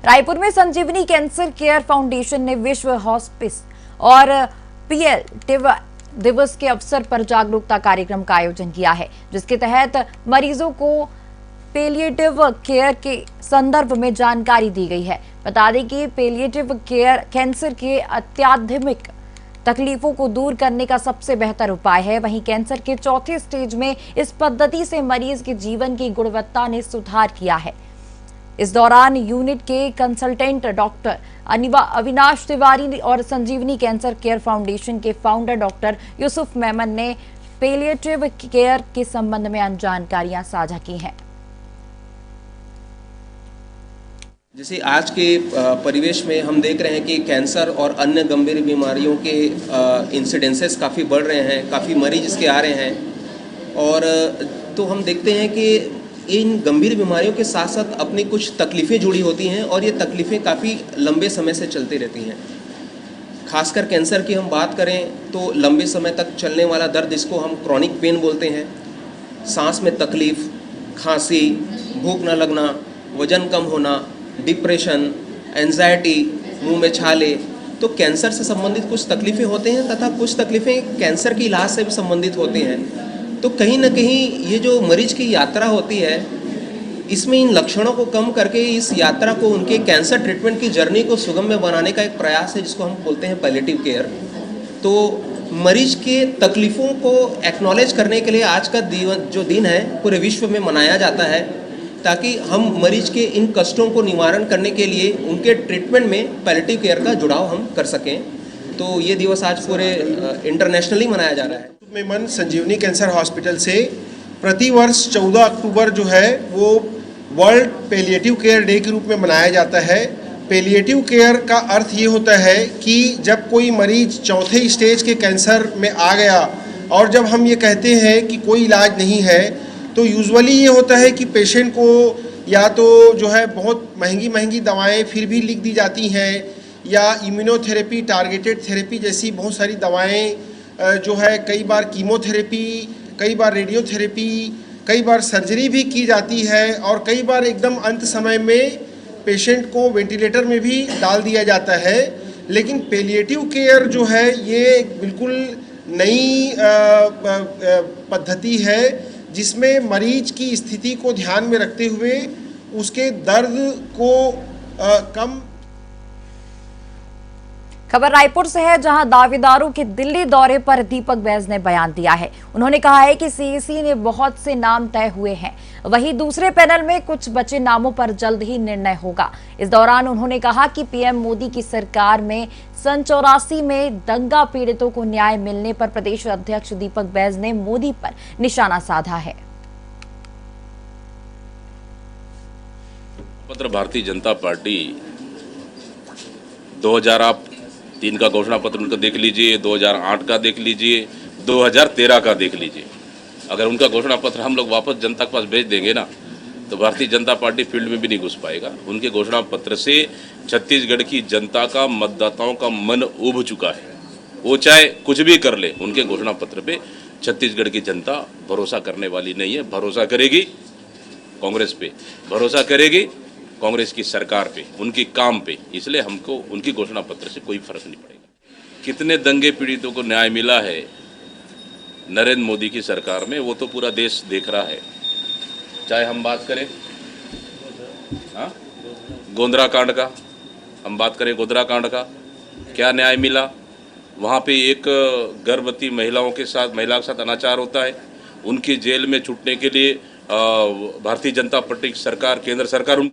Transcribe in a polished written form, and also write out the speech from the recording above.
रायपुर में संजीवनी cancer care foundation ने विश्व हॉस्पिस और पीएल दिवस के अवसर पर जागरूकता कार्यक्रम का आयोजन किया है, जिसके तहत मरीजों को पेलिएटिव केयर के संदर्भ में जानकारी दी गई है। बता दें कि पेलिएटिव केयर कैंसर के अत्याधुनिक तकलीफों को दूर करने का सबसे बेहतर उपाय है। वहीं कैंसर के चौथे स्टेज में इस पद्धति से मरीज के जीवन की गुणवत्ता ने सुधार किया है। इस दौरान यूनिट के कंसल्टेंट डॉक्टर अविनाश तिवारी और संजीवनी कैंसर केयर फाउंडेशन के फाउंडर डॉक्टर यूसुफ मेमन ने पेलिएटिव केयर के संबंध में अन्य जानकारियां साझा की हैं। जैसे आज के परिवेश में हम देख रहे हैं कि कैंसर और अन्य गंभीर बीमारियों के इंसिडेंसेस काफ़ी बढ़ रहे हैं, काफ़ी मरीज इसके आ रहे हैं। और तो हम देखते हैं कि इन गंभीर बीमारियों के साथ साथ अपनी कुछ तकलीफ़ें जुड़ी होती हैं और ये तकलीफ़ें काफ़ी लंबे समय से चलती रहती हैं। खासकर कैंसर की हम बात करें तो लंबे समय तक चलने वाला दर्द, जिसको हम क्रॉनिक पेन बोलते हैं, सांस में तकलीफ़, खांसी, भूख न लगना, वज़न कम होना, डिप्रेशन, एंजाइटी, मुंह में छाले, तो कैंसर से संबंधित कुछ तकलीफ़ें होते हैं तथा कुछ तकलीफ़ें कैंसर के इलाज से भी संबंधित होती हैं। तो कहीं ना कहीं ये जो मरीज की यात्रा होती है, इसमें इन लक्षणों को कम करके इस यात्रा को, उनके कैंसर ट्रीटमेंट की जर्नी को सुगम्य बनाने का एक प्रयास है, जिसको हम बोलते हैं पैलिएटिव केयर। तो मरीज के तकलीफ़ों को एक्नॉलेज करने के लिए आज का जो दिन है पूरे विश्व में मनाया जाता है, ताकि हम मरीज के इन कष्टों को निवारण करने के लिए उनके ट्रीटमेंट में पैलिएटिव केयर का जुड़ाव हम कर सकें। तो ये दिवस आज पूरे इंटरनेशनली मनाया जा रहा है। मेमन संजीवनी कैंसर हॉस्पिटल से प्रतिवर्ष 14 अक्टूबर जो है वो वर्ल्ड पेलिएटिव केयर डे के रूप में मनाया जाता है। पेलिएटिव केयर का अर्थ ये होता है कि जब कोई मरीज चौथे स्टेज के कैंसर में आ गया और जब हम ये कहते हैं कि कोई इलाज नहीं है, तो यूजुअली ये होता है कि पेशेंट को या तो जो है बहुत महंगी दवाएं फिर भी लिख दी जाती हैं, या इम्यूनोथेरेपी, टारगेटेड थेरेपी जैसी बहुत सारी दवाएं जो है, कई बार कीमोथेरेपी, कई बार रेडियोथेरेपी, कई बार सर्जरी भी की जाती है, और कई बार एकदम अंत समय में पेशेंट को वेंटिलेटर में भी डाल दिया जाता है। लेकिन पेलिएटिव केयर जो है ये बिल्कुल नई पद्धति है, जिसमें मरीज की स्थिति को ध्यान में रखते हुए उसके दर्द को कम। खबर रायपुर से है, जहां दावेदारों के दिल्ली दौरे पर दीपक बैज ने बयान दिया है। उन्होंने कहा है कि सीईसी ने बहुत से नाम तय हुए हैं, वहीं दूसरे पैनल में कुछ बचे नामों पर जल्द ही निर्णय होगा। इस दौरान उन्होंने कहा कि पीएम मोदी की सरकार में सन 84 में दंगा पीड़ितों को न्याय मिलने पर प्रदेश अध्यक्ष दीपक बैज ने मोदी पर निशाना साधा है। पत्र भारतीय जनता पार्टी 2003 का घोषणा पत्र उनका देख लीजिए, 2008 का देख लीजिए, 2013 का देख लीजिए। अगर उनका घोषणा पत्र हम लोग वापस जनता के पास भेज देंगे ना, तो भारतीय जनता पार्टी फील्ड में भी नहीं घुस पाएगा। उनके घोषणा पत्र से छत्तीसगढ़ की जनता का, मतदाताओं का मन उब चुका है। वो चाहे कुछ भी कर ले, उनके घोषणा पत्र पे छत्तीसगढ़ की जनता भरोसा करने वाली नहीं है। भरोसा करेगी कांग्रेस पे, भरोसा करेगी कांग्रेस की सरकार पे, उनकी काम पे। इसलिए हमको उनकी घोषणा पत्र से कोई फर्क नहीं पड़ेगा। कितने दंगे पीड़ितों को न्याय मिला है नरेंद्र मोदी की सरकार में, वो तो पूरा देश देख रहा है। चाहे हम बात करें गोंदरा कांड का, हम बात करें गोंदरा कांड का, क्या न्याय मिला। वहाँ पे एक गर्भवती महिला के साथ अनाचार होता है, उनकी जेल में छूटने के लिए भारतीय जनता पार्टी की सरकार, केंद्र सरकार